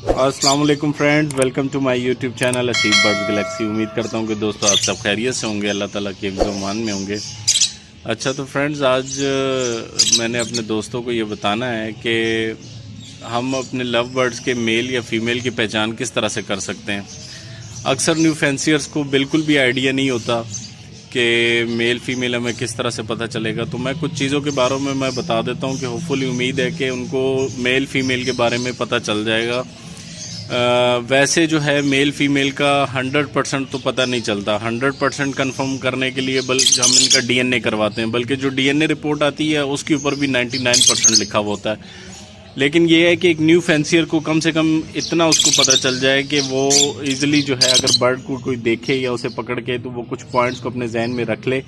अस्सलाम वालेकुम friends, welcome to my YouTube channel Asif Birds Galaxy. उम्मीद करता हूँ कि दोस्तों आप सब खैरियत से होंगे, अल्लाह ताला के मान में होंगे। अच्छा तो फ्रेंड्स, आज मैंने अपने दोस्तों को ये बताना है कि हम अपने लव बर्ड्स के मेल या फीमेल की पहचान किस तरह से कर सकते हैं। अक्सर न्यू फैंसियर्स को बिल्कुल भी आइडिया नहीं होता कि मेल फीमेल हमें किस तरह से पता चलेगा। तो मैं कुछ चीज़ों के बारे में मैं बता देता हूँ कि होपफुली उम्मीद है कि उनको मेल फीमेल के बारे में पता चल जाएगा। वैसे जो है मेल फीमेल का 100% तो पता नहीं चलता। 100% कंफर्म करने के लिए बल्कि हम इनका डीएनए करवाते हैं, बल्कि जो डीएनए रिपोर्ट आती है उसके ऊपर भी 99% लिखा हुआ होता है। लेकिन ये है कि एक न्यू फैंसियर को कम से कम इतना उसको पता चल जाए कि वो इजीली जो है अगर बर्ड को कोई देखे या उसे पकड़ के तो वो कुछ पॉइंट्स को अपने जहन में रख ले,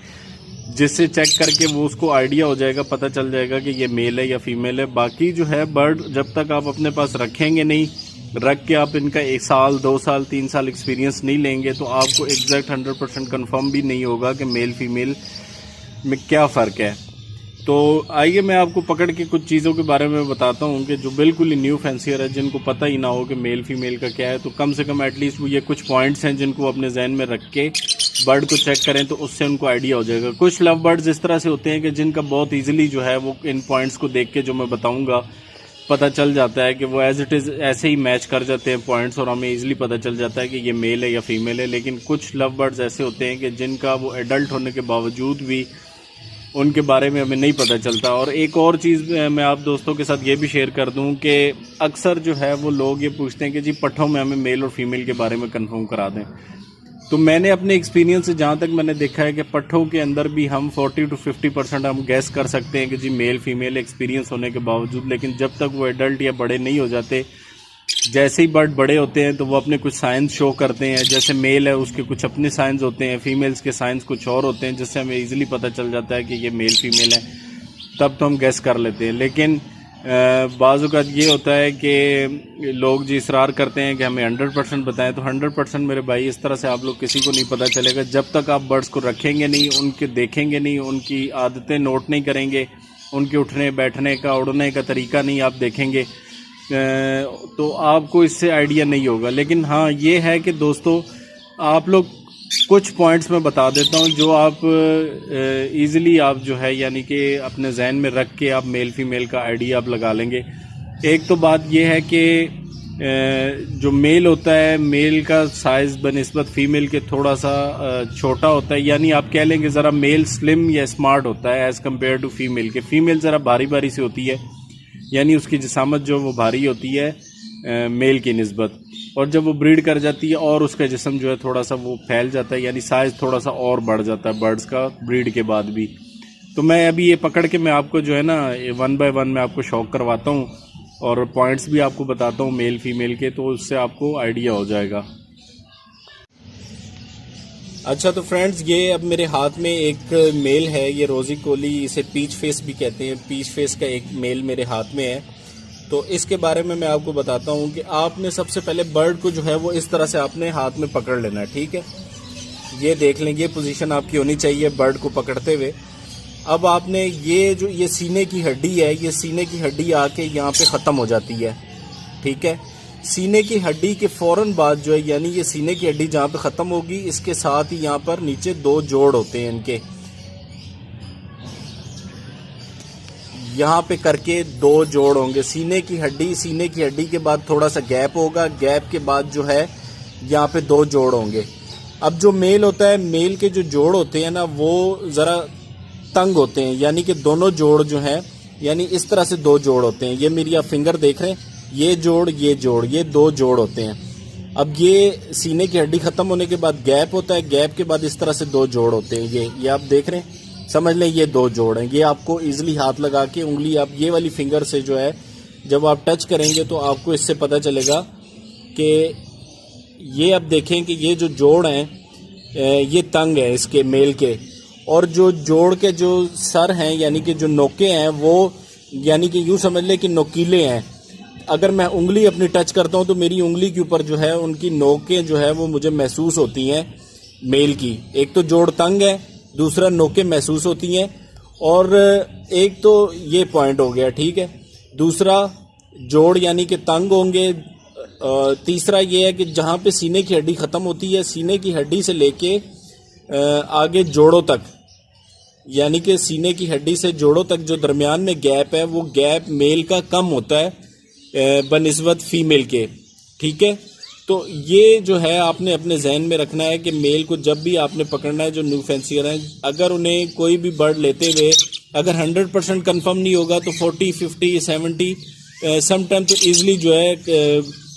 जिससे चेक करके वो उसको आइडिया हो जाएगा, पता चल जाएगा कि ये मेल है या फीमेल है। बाकी जो है बर्ड जब तक आप अपने पास रखेंगे नहीं, रख के आप इनका 1 साल 2 साल 3 साल एक्सपीरियंस नहीं लेंगे तो आपको एग्जैक्ट 100% कंफर्म भी नहीं होगा कि मेल फीमेल में क्या फ़र्क है। तो आइए मैं आपको पकड़ के कुछ चीज़ों के बारे में बताता हूँ कि जो बिल्कुल ही न्यू फैंसियर है, जिनको पता ही ना हो कि मेल फीमेल का क्या है, तो कम से कम एटलीस्ट वो ये कुछ पॉइंट्स हैं जिनको अपने जहन में रख के बर्ड को चेक करें तो उससे उनको आइडिया हो जाएगा। कुछ लव बर्ड्स इस तरह से होते हैं कि जिनका बहुत ईजिली जो है वो इन पॉइंट्स को देख के जो मैं बताऊँगा पता चल जाता है कि वो एज इट इज़ ऐसे ही मैच कर जाते हैं पॉइंट्स और हमें इजीली पता चल जाता है कि ये मेल है या फीमेल है। लेकिन कुछ लव बर्ड्स ऐसे होते हैं कि जिनका वो एडल्ट होने के बावजूद भी उनके बारे में हमें नहीं पता चलता। और एक और चीज़ मैं आप दोस्तों के साथ ये भी शेयर कर दूं कि अक्सर जो है वो लोग ये पूछते हैं कि जी पट्ठों में हमें मेल और फीमेल के बारे में कंफर्म करा दें। तो मैंने अपने एक्सपीरियंस से जहाँ तक मैंने देखा है कि पट्ठों के अंदर भी हम 40 to 50% हम गैस कर सकते हैं कि जी मेल फीमेल एक्सपीरियंस होने के बावजूद। लेकिन जब तक वो एडल्ट या बड़े नहीं हो जाते, जैसे ही बर्ड बड़े होते हैं तो वो अपने कुछ साइंस शो करते हैं। जैसे मेल है उसके कुछ अपने साइंस होते हैं, फीमेल्स के साइंस कुछ और होते हैं, जिससे हमें इजीली पता चल जाता है कि ये मेल फीमेल है। तब तो हम गैस कर लेते हैं। लेकिन बाज़ औक़ात ये होता है कि लोग जी इसरार करते हैं कि हमें 100% बताएं। तो 100% मेरे भाई इस तरह से आप लोग किसी को नहीं पता चलेगा जब तक आप बर्ड्स को रखेंगे नहीं, उनके देखेंगे नहीं, उनकी आदतें नोट नहीं करेंगे, उनके उठने बैठने का उड़ने का तरीका नहीं आप देखेंगे, तो आपको इससे आइडिया नहीं होगा। लेकिन हाँ ये है कि दोस्तों आप लोग कुछ पॉइंट्स मैं बता देता हूँ जो आप इजीली आप जो है यानी कि अपने जहन में रख के आप मेल फीमेल का आइडिया आप लगा लेंगे। एक तो बात ये है कि जो मेल होता है, मेल का साइज़ बनिस्बत फीमेल के थोड़ा सा छोटा होता है, यानी आप कह लेंगे ज़रा मेल स्लिम या स्मार्ट होता है एज़ कम्पेयर टू फीमेल के। फीमेल ज़रा भारी भारी सी होती है, यानी उसकी जिसामत जो वो भारी होती है मेल की निस्बत। और जब वो ब्रीड कर जाती है और उसका जिस्म जो है थोड़ा सा वो फैल जाता है, यानी साइज़ थोड़ा सा और बढ़ जाता है बर्ड्स का ब्रीड के बाद भी। तो मैं अभी ये पकड़ के मैं आपको जो है ना 1 by 1 मैं आपको शौक करवाता हूँ और पॉइंट्स भी आपको बताता हूँ मेल फीमेल के, तो उससे आपको आइडिया हो जाएगा। अच्छा तो फ्रेंड्स, ये अब मेरे हाथ में एक मेल है, ये रोजी कोली, इसे पीच फेस भी कहते हैं। पीच फेस का एक मेल मेरे हाथ में है। तो इसके बारे में मैं आपको बताता हूँ कि आपने सबसे पहले बर्ड को जो है वो इस तरह से आपने हाथ में पकड़ लेना है, ठीक है। ये देख लें, ये पोजीशन आपकी होनी चाहिए बर्ड को पकड़ते हुए। अब आपने ये जो ये सीने की हड्डी है, ये सीने की हड्डी आके यहाँ पे ख़त्म हो जाती है, ठीक है। सीने की हड्डी के फ़ौरन बाद जो है, यानी ये सीने की हड्डी जहाँ पे ख़त्म होगी, इसके साथ ही यहाँ पर नीचे 2 जोड़ होते हैं इनके, यहाँ पे करके 2 जोड़ होंगे। सीने की हड्डी के बाद थोड़ा सा गैप होगा, गैप के बाद जो है यहाँ पे 2 जोड़ होंगे। अब जो मेल होता है, मेल के जो जोड़ होते हैं ना वो ज़रा तंग होते हैं, यानी कि दोनों जोड़ जो हैं, यानी इस तरह से 2 जोड़ होते हैं। ये मेरी आप फिंगर देख रहे हैं, ये जोड़, ये 2 जोड़ होते हैं। अब ये सीने की हड्डी ख़त्म होने के बाद गैप होता है, गैप के बाद इस तरह से 2 जोड़ होते हैं। ये आप देख रहे हैं, समझ लें ये 2 जोड़ हैं। ये आपको इजीली हाथ लगा के उंगली आप ये वाली फिंगर से जो है जब आप टच करेंगे तो आपको इससे पता चलेगा कि ये अब देखें कि ये जो जोड़ हैं ये तंग है इसके मेल के, और जो जोड़ के जो सर हैं यानी कि जो नोके हैं वो यानी कि यूँ समझ लें कि नोकीले हैं। अगर मैं उंगली अपनी टच करता हूँ तो मेरी उंगली के ऊपर जो है उनकी नोकें जो है वो मुझे महसूस होती हैं मेल की। एक तो जोड़ तंग है, दूसरा नोकें महसूस होती हैं, और एक तो ये पॉइंट हो गया, ठीक है। दूसरा जोड़ यानी कि तंग होंगे, तीसरा ये है कि जहाँ पे सीने की हड्डी ख़त्म होती है, सीने की हड्डी से लेके आगे जोड़ों तक, यानी कि सीने की हड्डी से जोड़ों तक जो दरमियान में गैप है, वो गैप मेल का कम होता है बनिस्बत फीमेल के। ठीक है, तो ये जो है आपने अपने जहन में रखना है कि मेल को जब भी आपने पकड़ना है, जो न्यू फैंसियर हैं, अगर उन्हें कोई भी बर्ड लेते हुए अगर 100% कन्फर्म नहीं होगा तो 40, 50, 70 समटाइम तो ईजिली जो है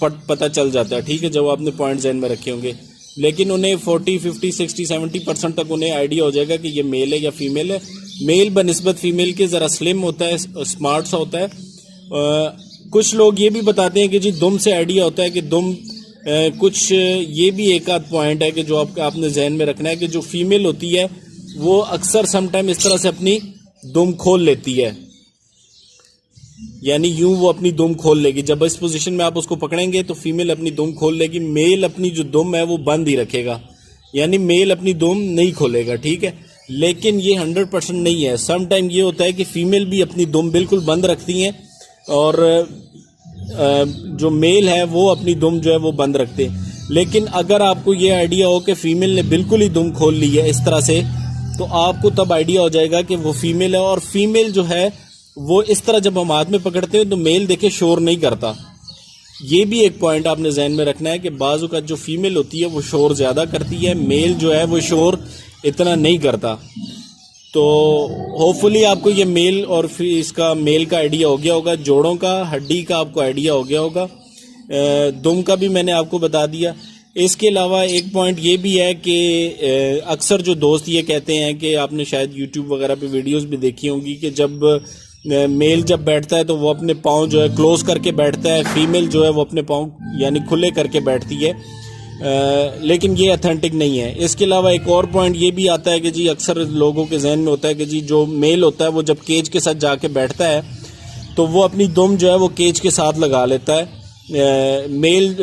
पता चल जाता है। ठीक है, जब आपने पॉइंट जहन में रखे होंगे, लेकिन उन्हें 40, 50, 60, 70% तक उन्हें आइडिया हो जाएगा कि ये मेल है या फीमेल है। मेल बनिस्बत फीमेल के ज़रा स्लिम होता है, स्मार्ट सा होता है। कुछ लोग ये भी बताते हैं कि जी दुम से आइडिया होता है कि दुम कुछ ये भी एक आध पॉइंट है कि जो आपने जहन में रखना है कि जो फीमेल होती है वो अक्सर समटाइम इस तरह से अपनी दुम खोल लेती है, यानी यूं वो अपनी दुम खोल लेगी। जब इस पोजीशन में आप उसको पकड़ेंगे तो फीमेल अपनी दुम खोल लेगी, मेल अपनी जो दुम है वो बंद ही रखेगा, यानी मेल अपनी दुम नहीं खोलेगा। ठीक है, लेकिन ये 100% नहीं है। सम टाइम ये होता है कि फीमेल भी अपनी दुम बिल्कुल बंद रखती हैं और जो मेल है वो अपनी दुम जो है वो बंद रखते हैं। लेकिन अगर आपको ये आइडिया हो कि फीमेल ने बिल्कुल ही दुम खोल ली है इस तरह से, तो आपको तब आइडिया हो जाएगा कि वो फीमेल है। और फीमेल जो है वो इस तरह जब हम हाथ में पकड़ते हैं तो मेल देखे शोर नहीं करता। ये भी एक पॉइंट आपने जहन में रखना है कि बाजू का जो फीमेल होती है वो शोर ज़्यादा करती है, मेल जो है वो शोर इतना नहीं करता। तो होपफुली आपको ये मेल और फिर इसका मेल का आइडिया हो गया होगा, जोड़ों का, हड्डी का आपको आइडिया हो गया होगा, दुम का भी मैंने आपको बता दिया। इसके अलावा एक पॉइंट ये भी है कि अक्सर जो दोस्त ये कहते हैं कि आपने शायद यूट्यूब वगैरह पे वीडियोस भी देखी होंगी कि जब मेल जब बैठता है तो वो अपने पाँव जो है क्लोज करके बैठता है, फीमेल जो है वो अपने पाँव यानी खुले करके बैठती है, लेकिन ये अथेंटिक नहीं है। इसके अलावा एक और पॉइंट ये भी आता है कि जी अक्सर लोगों के जहन में होता है कि जी जो मेल होता है वो जब केज के साथ जाके बैठता है तो वो अपनी दुम जो है वो केज के साथ लगा लेता है।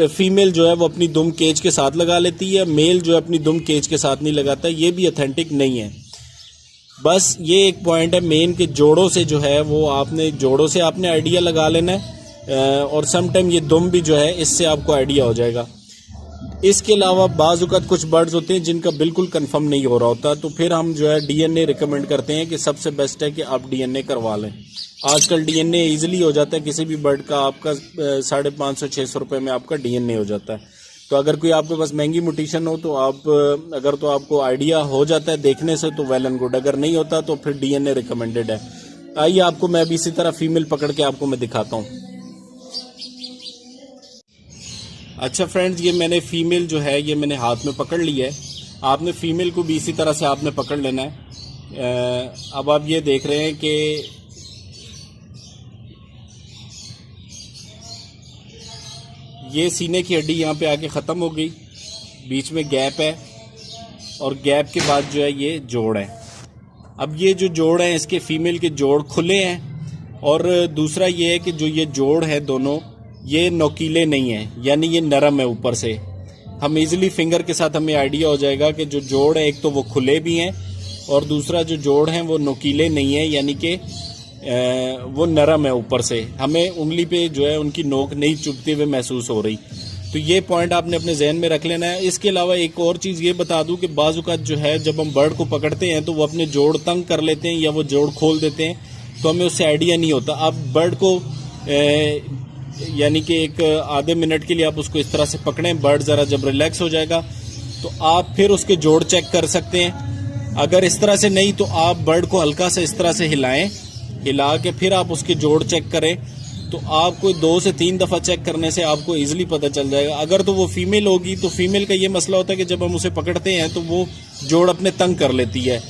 फीमेल जो है वो अपनी दुम केज के साथ लगा लेती है, मेल जो है अपनी दुम केज के साथ नहीं लगाता। ये भी अथेंटिक नहीं है। बस ये एक पॉइंट है मेन के जोड़ों से जो है वो जोड़ों से आपने आइडिया लगा लेना है, और समटाइम ये दुम भी जो है इससे आपको आइडिया हो जाएगा। इसके अलावा बाज़ औक़ात कुछ बर्ड्स होते हैं जिनका बिल्कुल कंफर्म नहीं हो रहा होता, तो फिर हम जो है डीएनए रिकमेंड करते हैं कि सबसे बेस्ट है कि आप डीएनए करवा लें। आजकल डीएनए इजीली हो जाता है, किसी भी बर्ड का आपका 550-600 रुपये में आपका डीएनए हो जाता है। तो अगर कोई आपके पास महंगी म्यूटेशन हो तो आपको आइडिया हो जाता है देखने से तो वेल एंड गुड, अगर नहीं होता तो फिर डीएनए रिकमेंडेड है। आइए आपको मैं भी इसी तरह फीमेल पकड़ के आपको मैं दिखाता हूँ। अच्छा फ्रेंड्स, ये मैंने फीमेल जो है ये मैंने हाथ में पकड़ ली है। आपने फीमेल को भी इसी तरह से आपने पकड़ लेना है। अब आप ये देख रहे हैं कि ये सीने की हड्डी यहाँ पे आके ख़त्म हो गई, बीच में गैप है और गैप के बाद जो है ये जोड़ है। अब ये जो जोड़ है इसके फीमेल के जोड़ खुले हैं, और दूसरा ये है कि जो ये जोड़ है दोनों ये नोकीले नहीं है, यानी ये नरम है ऊपर से। हम इजीली फिंगर के साथ हमें आइडिया हो जाएगा कि जो जोड़ है एक तो वो खुले भी हैं और दूसरा जो जोड़ हैं वो नोकीले नहीं है, यानी कि वो नरम है ऊपर से। हमें उंगली पे जो है उनकी नोक नहीं चुभते हुए महसूस हो रही। तो ये पॉइंट आपने अपने जहन में रख लेना है। इसके अलावा एक और चीज़ ये बता दूं कि बाज़ औक़ात जो है जब हम बर्ड को पकड़ते हैं तो वो अपने जोड़ तंग कर लेते हैं या वो जोड़ खोल देते हैं, तो हमें उससे आइडिया नहीं होता। आप बर्ड को यानी कि एक आधे मिनट के लिए आप उसको इस तरह से पकड़ें, बर्ड ज़रा जब रिलैक्स हो जाएगा तो आप फिर उसके जोड़ चेक कर सकते हैं। अगर इस तरह से नहीं तो आप बर्ड को हल्का से इस तरह से हिलाएं, हिला के फिर आप उसके जोड़ चेक करें, तो आपको 2 से 3 दफ़ा चेक करने से आपको इजीली पता चल जाएगा। अगर तो वो फीमेल होगी तो फीमेल का ये मसला होता है कि जब हम उसे पकड़ते हैं तो वो जोड़ अपने तंग कर लेती है।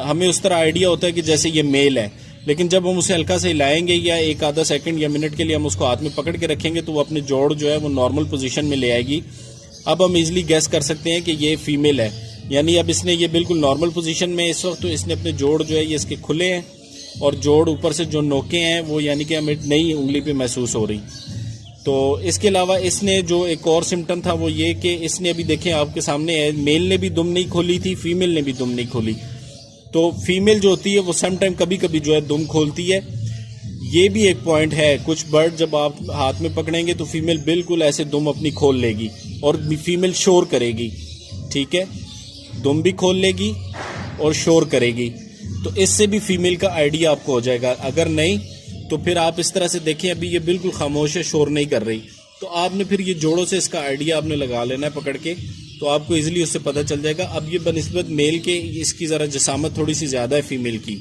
हमें उस तरह आइडिया होता है कि जैसे ये मेल है, लेकिन जब हम उसे हल्का से हिलाएंगे या एक आधा सेकंड या मिनट के लिए हम उसको हाथ में पकड़ के रखेंगे तो वो अपने जोड़ जो है वो नॉर्मल पोजीशन में ले आएगी। अब हम इजीली गैस कर सकते हैं कि ये फीमेल है, यानी अब इसने ये बिल्कुल नॉर्मल पोजीशन में इस वक्त, तो इसने अपने जोड़ जो है ये इसके खुले हैं और जोड़ ऊपर से जो नोके हैं वो यानी कि हमें नई उंगली पे महसूस हो रही। तो इसके अलावा इसने जो एक और सिम्टम था वो ये कि इसने अभी देखें आपके सामने है, मेल ने भी दुम नहीं खोली थी, फीमेल ने भी दुम नहीं खोली। तो फीमेल जो होती है वो सम टाइम कभी कभी जो है दुम खोलती है। ये भी एक पॉइंट है, कुछ बर्ड जब आप हाथ में पकड़ेंगे तो फीमेल बिल्कुल ऐसे दुम अपनी खोल लेगी और फीमेल शोर करेगी, ठीक है, दुम भी खोल लेगी और शोर करेगी। तो इससे भी फीमेल का आइडिया आपको हो जाएगा। अगर नहीं तो फिर आप इस तरह से देखें, अभी ये बिल्कुल खामोश है, शोर नहीं कर रही, तो आपने फिर ये जोड़ों से इसका आइडिया आपने लगा लेना है पकड़ के, तो आपको इजीली उससे पता चल जाएगा। अब ये बनिस्बत मेल के इसकी ज़रा जसामत थोड़ी सी ज़्यादा है फीमेल की।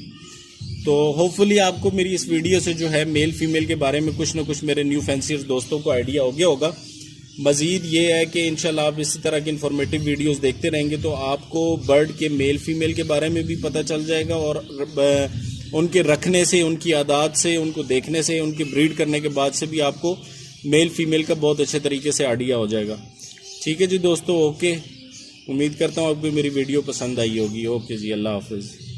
तो होपफुली आपको मेरी इस वीडियो से जो है मेल फीमेल के बारे में कुछ ना कुछ मेरे न्यू फैंसियर्स दोस्तों को आइडिया हो गया होगा। मज़ीद ये है कि इंशाल्लाह आप इसी तरह की इन्फॉर्मेटिव वीडियोस देखते रहेंगे तो आपको बर्ड के मेल फीमेल के बारे में भी पता चल जाएगा और उनके रखने से, उनकी आदत से, उनको देखने से, उनकी ब्रीड करने के बाद से भी आपको मेल फीमेल का बहुत अच्छे तरीके से आइडिया हो जाएगा। ठीक है जी दोस्तों, ओके, उम्मीद करता हूँ आपको मेरी वीडियो पसंद आई होगी। ओके जी, अल्लाह हाफिज़।